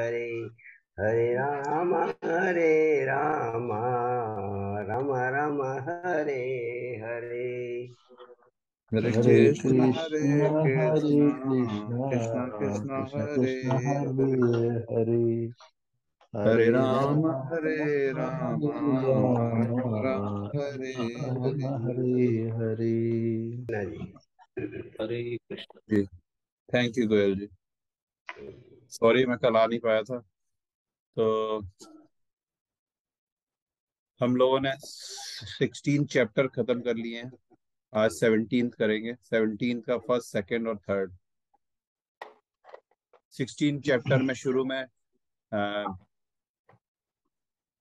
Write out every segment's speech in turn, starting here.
हरे, हरे राम राम राम हरे हरे। हरे हरे कृष्ण कृष्ण हरे हरे कृष्ण कृष्ण कृष्ण कृष्ण कृष्ण हरे कृष्ण हरे हरे, हरे हरे हरे राम राम हरे राम हरे राम राम राम हरे राम हरे। हरे हरे। कृष्ण जी। हरे कृष्ण। जी, thank you Goyal ji. Sorry मैं कल आ नहीं पाया था। तो हम लोगों ने 16 चैप्टर खत्म कर लिए हैं। आज 17 करेंगे। 17 का फर्स्ट, सेकंड और थर्ड। 16 चैप्टर में शुरू में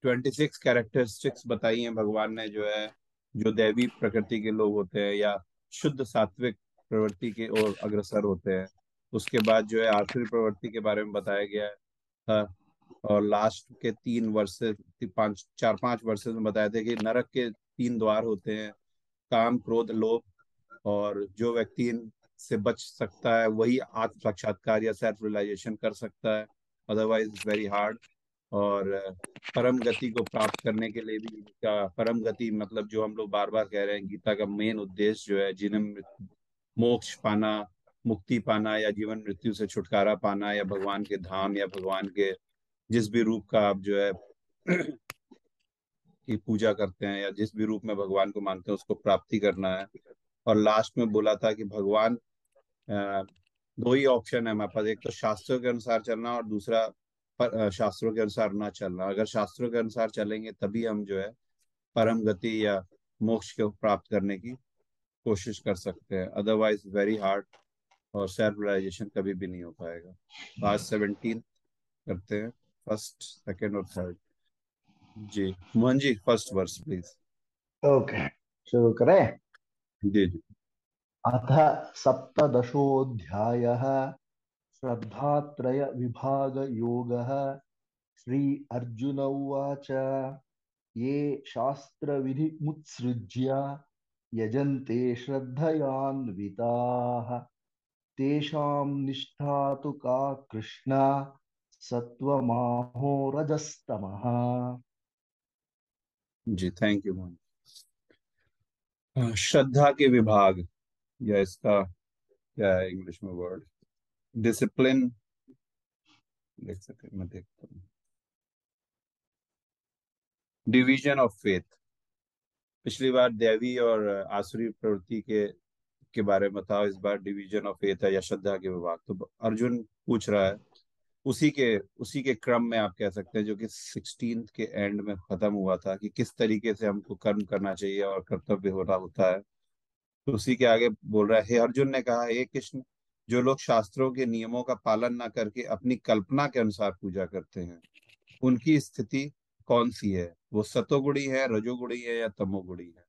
26 कैरेक्टरिस्टिक्स बताई हैं भगवान ने, जो है जो दैवी प्रकृति के लोग होते हैं या शुद्ध सात्विक प्रवृत्ति के ओर अग्रसर होते हैं। उसके बाद जो है आसुरी प्रवृत्ति के बारे में बताया गया है था। और लास्ट के 3 वर्ष, पांच चार पांच वर्ष में बताया था कि नरक के 3 द्वार होते हैं, काम क्रोध लोभ। और जो व्यक्ति इन से बच सकता है वही आत्म साक्षात्कार या सेल्फ रियलाइजेशन कर सकता है, अदरवाइज इट्स वेरी हार्ड। और परम गति को प्राप्त करने के लिए भी इनका परम गति मतलब जो हम लोग बार बार कह रहे हैं, गीता का मेन उद्देश्य जो है जिन्हें मोक्ष पाना, मुक्ति पाना या जीवन मृत्यु से छुटकारा पाना या भगवान के धाम या भगवान के जिस भी रूप का आप जो है की पूजा करते हैं या जिस भी रूप में भगवान को मानते हैं उसको प्राप्ति करना है। और लास्ट में बोला था कि भगवान अ, दो ही ऑप्शन है हमारे पास, एक तो शास्त्रों के अनुसार चलना और दूसरा शास्त्रों के अनुसार ना चलना। अगर शास्त्रों के अनुसार चलेंगे तभी हम जो है परम गति या मोक्ष को प्राप्त करने की कोशिश कर सकते हैं, अदरवाइज वेरी हार्ड और सेल्फ रियलाइजेशन कभी भी नहीं हो पाएगा। तो आज 17 करते हैं, फर्स्ट सेकंड और थर्ड। जी Mohan ji, first verse please. Okay, शुरू करें। जी जी। अथ सप्तदशोऽध्यायः श्रद्धात्रय विभाग योगः। श्री अर्जुन उवाच ये शास्त्रविधिमुत्सृज्य यजन्ते श्रद्धयान्विताः तेषां निष्ठा तु का कृष्ण सत्वमाहो रजस्तमः। जी थैंक यू मोहन। श्रद्धा के विभाग, या इसका क्या है इंग्लिश में वर्ड, डिसिप्लिन देख सकते हैं, मैं देखता हूँ। Division of faith. पिछली बार दैवी और आसुरी प्रवृत्ति के बारे में था, इस बार डिवीजन ऑफ फेथ है या श्रद्धा के विभाग। तो अर्जुन पूछ रहा है उसी के क्रम में आप कह सकते हैं, जो कि 16 के एंड में खत्म हुआ था, कि किस तरीके से हमको कर्म करना चाहिए और कर्तव्य होना होता है। तो उसी के आगे बोल रहा है, हे अर्जुन ने कहा, हे कृष्ण, जो लोग शास्त्रों के नियमों का पालन न करके अपनी कल्पना के अनुसार पूजा करते हैं उनकी स्थिति कौन सी है? वो सतोगुणी है, रजोगुणी है या तमोगुणी है?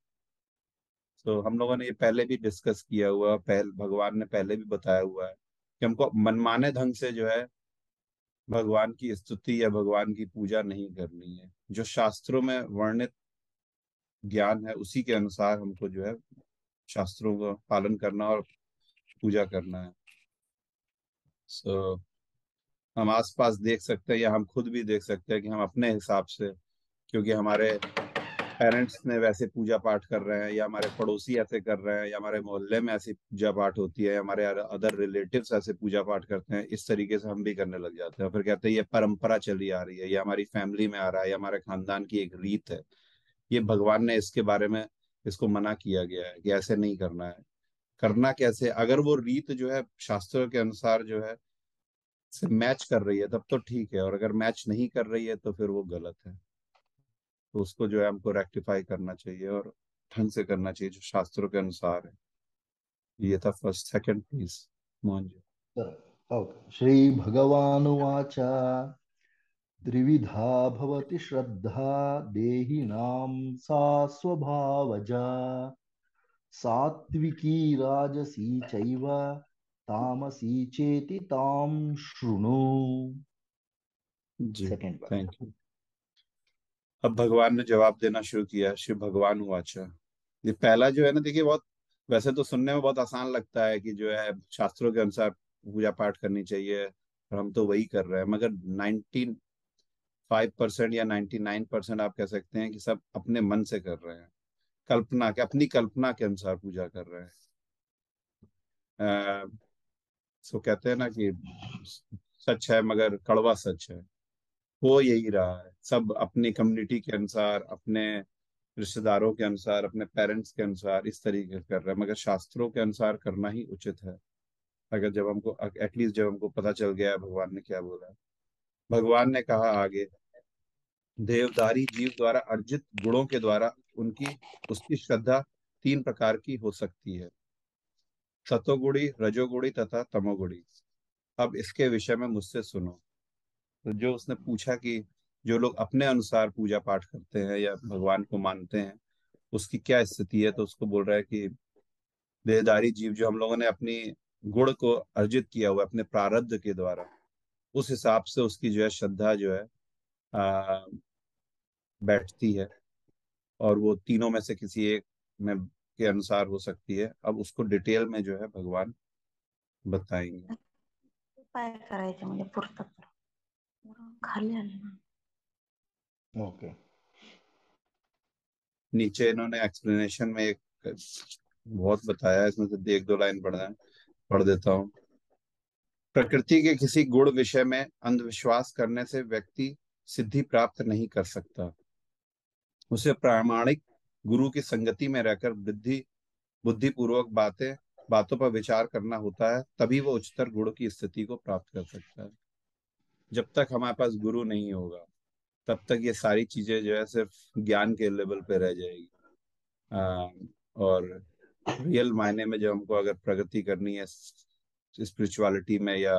तो हम लोगों ने ये पहले भी डिस्कस किया हुआ है, भगवान ने पहले भी बताया हुआ है कि हमको मनमाने ढंग से जो है भगवान की स्तुति या भगवान की पूजा नहीं करनी है। जो शास्त्रों में वर्णित ज्ञान है उसी के अनुसार हमको जो है शास्त्रों का पालन करना और पूजा करना है। सो हम आसपास देख सकते हैं या हम खुद भी देख सकते हैं कि हम अपने हिसाब से, क्योंकि हमारे पेरेंट्स ने वैसे पूजा पाठ कर रहे हैं या हमारे पड़ोसी ऐसे कर रहे हैं या हमारे मोहल्ले में ऐसी पूजा पाठ होती है या हमारे अदर रिलेटिव्स ऐसे पूजा पाठ करते हैं, इस तरीके से हम भी करने लग जाते हैं। फिर कहते हैं ये परंपरा चली आ रही है, ये हमारी फैमिली में आ रहा है, या हमारे खानदान की एक रीत है। ये भगवान ने इसके बारे में इसको मना किया गया है कि ऐसे नहीं करना है। करना कैसे? अगर वो रीत जो है शास्त्रों के अनुसार जो है से मैच कर रही है तब तो ठीक है, और अगर मैच नहीं कर रही है तो फिर वो गलत है। तो उसको जो है हमको रेक्टिफाई करना चाहिए और ढंग से करना चाहिए जो शास्त्रों के अनुसार है। ये था first. Second please Mohan ji. Okay, श्रीभगवानुवाच त्रिविधा भवति श्रद्धा देहिनां सा स्वभावजा सात्विकी राजसी चैव तामसी चेति तां शृणु। जी सेकंड बार। Thank you. अब भगवान ने जवाब देना शुरू किया, शिव भगवान वाचा। ये पहला जो है ना, देखिए बहुत, वैसे तो सुनने में बहुत आसान लगता है कि जो है शास्त्रों के अनुसार पूजा पाठ करनी चाहिए, और हम तो वही कर रहे हैं, मगर 95% या 99% आप कह सकते हैं कि सब अपने मन से कर रहे हैं, कल्पना के, अपनी कल्पना के अनुसार पूजा कर रहे हैं। सो कहते हैं ना कि सच है मगर कड़वा सच है। हो यही रहा है, सब अपनी कम्युनिटी के अनुसार, अपने रिश्तेदारों के अनुसार, अपने पेरेंट्स के अनुसार इस तरीके से कर रहे हैं, मगर शास्त्रों के अनुसार करना ही उचित है। अगर जब हमको एटलीस्ट जब हमको पता चल गया है भगवान ने क्या बोला है। भगवान ने कहा आगे, देवदारी जीव द्वारा अर्जित गुणों के द्वारा उनकी उसकी श्रद्धा तीन प्रकार की हो सकती है, सतोगुणी, रजोगुणी तथा तमोगुणी। अब इसके विषय में मुझसे सुनो। तो जो उसने पूछा कि जो लोग अपने अनुसार पूजा पाठ करते हैं या भगवान को मानते हैं उसकी क्या स्थिति है, तो उसको बोल रहा है कि देहधारी जीव जो हम लोगों ने अपनी गुण को अर्जित किया हुआ है अपने प्रारब्ध के द्वारा, उस हिसाब से उसकी जो है श्रद्धा जो है आ, बैठती है, और वो तीनों में से किसी एक में के अनुसार हो सकती है। अब उसको डिटेल में जो है भगवान बताएंगे। उपाय करायचे म्हणजे पुरतात खाली आले ना। ओके। नीचे इन्होंने एक्सप्लेनेशन में एक बहुत बताया है, इसमें से एक दो लाइन पढ़ देता हूँ। प्रकृति के किसी गुण विषय में अंधविश्वास करने से व्यक्ति सिद्धि प्राप्त नहीं कर सकता। उसे प्रामाणिक गुरु की संगति में रहकर बुद्धिपूर्वक बातों पर विचार करना होता है, तभी वो उच्चतर गुण की स्थिति को प्राप्त कर सकता है। जब तक हमारे पास गुरु नहीं होगा तब तक ये सारी चीजें जो है सिर्फ ज्ञान के लेवल पे रह जाएगी। और रियल मायने में जब हमको अगर प्रगति करनी है स्पिरिचुअलिटी में या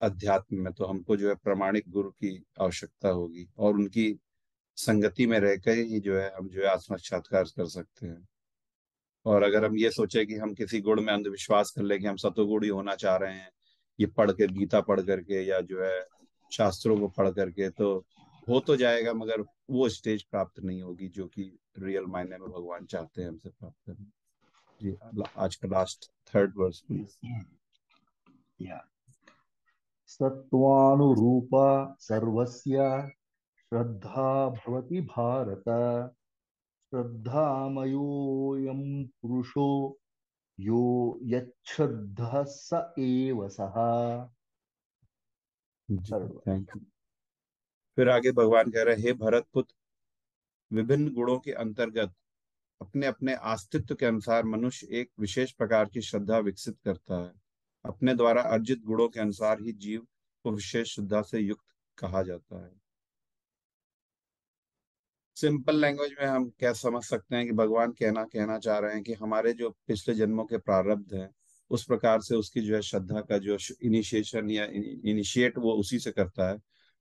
अध्यात्म में, तो हमको जो है प्रामाणिक गुरु की आवश्यकता होगी, और उनकी संगति में रहकर ही जो है हम जो है आत्म साक्षात्कार कर सकते हैं। और अगर हम ये सोचे कि हम किसी गुण में अंधविश्वास कर ले कि हम सतोगुणी होना चाह रहे हैं, ये पढ़ कर, गीता पढ़ करके या जो है शास्त्रों को पढ़ करके, तो हो तो जाएगा मगर वो स्टेज प्राप्त नहीं होगी जो कि रियल मायने में भगवान चाहते हैं हमसे प्राप्त करना। जी, आज का लास्ट थर्ड वर्स प्लीज। या सत्वानुरूपा सर्वस्य श्रद्धा भवति भारत। श्रद्धामयोऽयं पुरुषो यो यच्छ्रद्धः स एव सः। जी, थर्ड। Thank you. फिर आगे भगवान कह रहे हैं, हे भरत पुत्र, विभिन्न गुणों के अंतर्गत अपने अपने अस्तित्व के अनुसार मनुष्य एक विशेष प्रकार की श्रद्धा विकसित करता है। अपने द्वारा अर्जित गुणों के अनुसार ही जीव को विशेष श्रद्धा से युक्त कहा जाता है। सिंपल लैंग्वेज में हम क्या समझ सकते हैं कि भगवान कहना चाह रहे हैं कि हमारे जो पिछले जन्मों के प्रारब्ध हैं उस प्रकार से उसकी जो है श्रद्धा का जो इनिशिएशन या इनिशिएट वो उसी से करता है,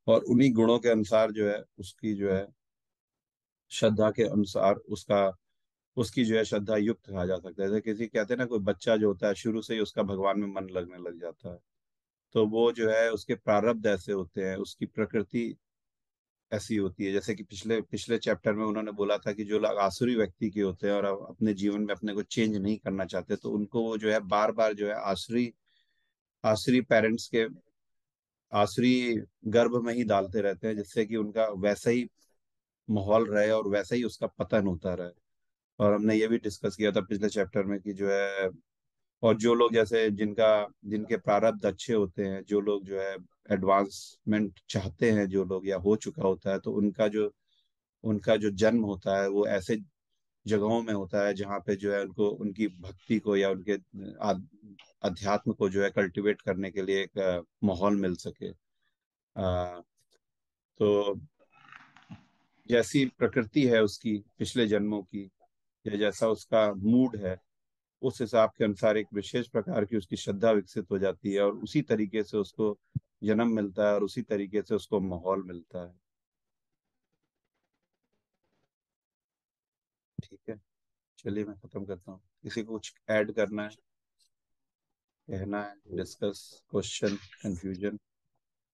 और उन्हीं गुणों के अनुसार जो है उसकी जो है श्रद्धा के अनुसार उसकी जो है श्रद्धा युक्त कहा जा सकता है। जैसे किसी कहते हैं ना, कोई बच्चा जो होता है शुरू से ही उसका भगवान में मन लगने लग जाता है, तो वो जो है उसके प्रारब्ध ऐसे होते हैं, उसकी प्रकृति ऐसी होती है। जैसे कि पिछले पिछले चैप्टर में उन्होंने बोला था कि जो लोग आसुरी व्यक्ति के होते हैं और अपने जीवन में अपने को चेंज नहीं करना चाहते, तो उनको वो जो है बार बार जो है आसुरी आसुरी पेरेंट्स के आसुरी गर्भ में ही डालते रहते हैं, जिससे कि उनका वैसा ही माहौल रहे और वैसा ही उसका पतन होता रहे। और हमने ये भी डिस्कस किया था पिछले चैप्टर में कि जो है, और जो लोग जैसे जिनके प्रारब्ध अच्छे होते हैं, जो लोग जो है एडवांसमेंट चाहते हैं, जो लोग या हो चुका होता है, तो उनका जो जन्म होता है वो ऐसे जगहों में होता है जहाँ पे जो है उनको उनकी भक्ति को या उनके अध्यात्म को जो है कल्टीवेट करने के लिए एक माहौल मिल सके। तो जैसी प्रकृति है उसकी पिछले जन्मों की, या जैसा उसका मूड है, उस हिसाब के अनुसार एक विशेष प्रकार की उसकी श्रद्धा विकसित हो जाती है, और उसी तरीके से उसको जन्म मिलता है और उसी तरीके से उसको माहौल मिलता है। ठीक है, चलिए मैं खत्म करता हूँ। किसी को कुछ ऐड करना है, कहना है, डिस्कस, क्वेश्चन, कंफ्यूजन?